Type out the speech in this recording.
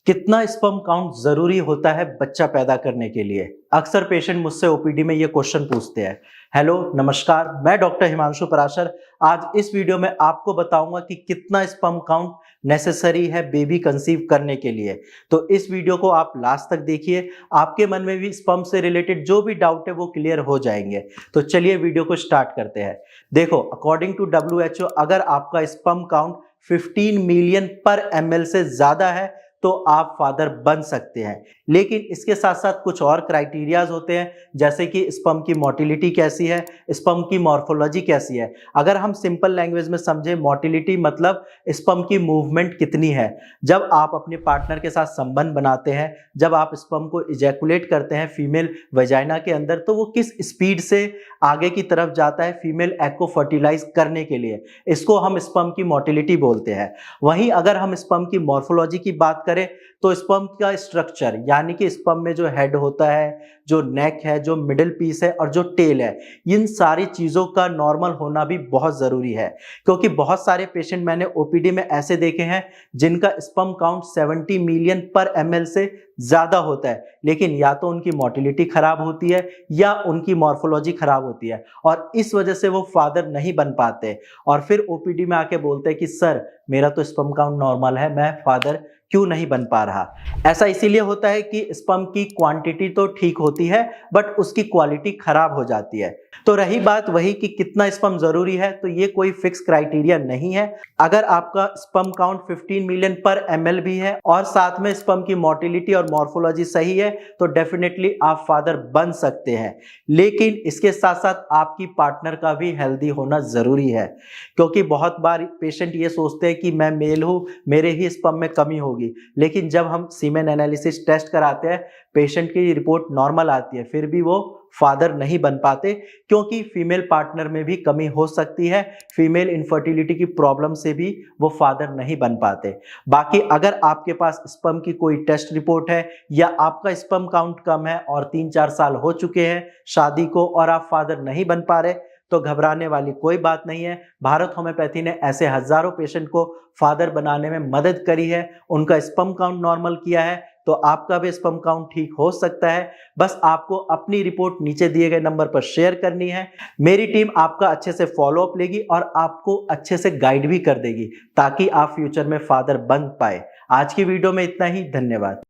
कितना sperm count जरूरी होता है बच्चा पैदा करने के लिए? अक्सर पेशेंट मुझसे ओपीडी में ये क्वेश्चन पूछते हैं। हेलो, नमस्कार, मैं डॉक्टर हिमांशु पराशर। आज इस वीडियो में आपको बताऊंगा कि कितना स्पर्म काउंट नेसेसरी है बेबी कंसीव करने के लिए। तो इस वीडियो को आप लास्ट तक देखिए, आपके मन में भी स्पर्म से रिलेटेड जो भी डाउट है वो क्लियर हो जाएंगे। तो चलिए वीडियो को स्टार्ट करते हैं। देखो, अकॉर्डिंग टू WHO, अगर आपका स्पर्म काउंट 15 मिलियन पर ml से ज्यादा है तो आप फादर बन सकते हैं। लेकिन इसके साथ साथ कुछ और क्राइटेरियाज होते हैं, जैसे कि स्पर्म की मोटिलिटी कैसी है, स्पर्म की मॉर्फोलॉजी कैसी है। अगर हम सिंपल लैंग्वेज में समझे, मोटिलिटी मतलब स्पर्म की मूवमेंट कितनी है। जब आप अपने पार्टनर के साथ संबंध बनाते हैं, जब आप स्पर्म को इजैकुलेट करते हैं फीमेल वजाइना के अंदर, तो वो किस स्पीड से आगे की तरफ जाता है फीमेल एग को फर्टिलाइज करने के लिए, इसको हम स्पर्म की मोटिलिटी बोलते हैं। वहीं अगर हम स्पर्म की मॉर्फोलॉजी की बात करें तो स्पर्म का स्ट्रक्चर, यानी कि स्पर्म में जो हेड होता है, जो नेक है, जो मिडिल पीस है और जो टेल है, इन सारी चीजों का नॉर्मल होना भी बहुत जरूरी है। क्योंकि बहुत सारे पेशेंट मैंने ओपीडी में ऐसे देखे हैं जिनका स्पर्म काउंट 70 मिलियन पर ml से ज्यादा होता है, लेकिन या तो उनकी मोटिलिटी खराब होती है या उनकी मॉर्फोलॉजी खराब होती है और इस वजह से वो फादर नहीं बन पाते और फिर ओपीडी में आके बोलते हैं कि सर, मेरा तो स्पर्म काउंट नॉर्मल है, मैं फादर क्यों नहीं बन पा रहा। ऐसा इसीलिए होता है कि स्पर्म की क्वांटिटी तो ठीक होती है बट उसकी क्वालिटी खराब हो जाती है। तो रही बात वही कि कितना स्पर्म जरूरी है, तो ये कोई फिक्स क्राइटेरिया नहीं है। अगर आपका स्पर्म काउंट 15 मिलियन पर ml भी है और साथ में स्पर्म की मोटिलिटी और मॉर्फोलॉजी सही है तो डेफिनेटली आप फादर बन सकते हैं। लेकिन इसके साथ साथ आपकी पार्टनर का भी हेल्दी होना जरूरी है, क्योंकि बहुत बार पेशेंट ये सोचते हैं कि मैं मेल हूं, मेरे ही स्पर्म में कमी होगी। लेकिन जब हम सीमेन एनालिसिस टेस्ट कराते हैं, पेशेंट की रिपोर्ट नॉर्मल आती है, फिर भी वो फादर नहीं बन पाते, क्योंकि फीमेल पार्टनर में भी कमी हो सकती है। फीमेल इनफर्टिलिटी की प्रॉब्लम से भी वो फादर नहीं बन पाते। बाकी अगर आपके पास स्पर्म की कोई टेस्ट रिपोर्ट है या आपका स्पर्म काउंट कम है और 3-4 साल हो चुके हैं शादी को और आप फादर नहीं बन पा रहे, तो घबराने वाली कोई बात नहीं है। भारत होम्योपैथी ने ऐसे हजारों पेशेंट को फादर बनाने में मदद करी है, उनका स्पर्म काउंट नॉर्मल किया है, तो आपका भी स्पर्म काउंट ठीक हो सकता है। बस आपको अपनी रिपोर्ट नीचे दिए गए नंबर पर शेयर करनी है। मेरी टीम आपका अच्छे से फॉलो अप लेगी और आपको अच्छे से गाइड भी कर देगी, ताकि आप फ्यूचर में फादर बन पाए। आज की वीडियो में इतना ही, धन्यवाद।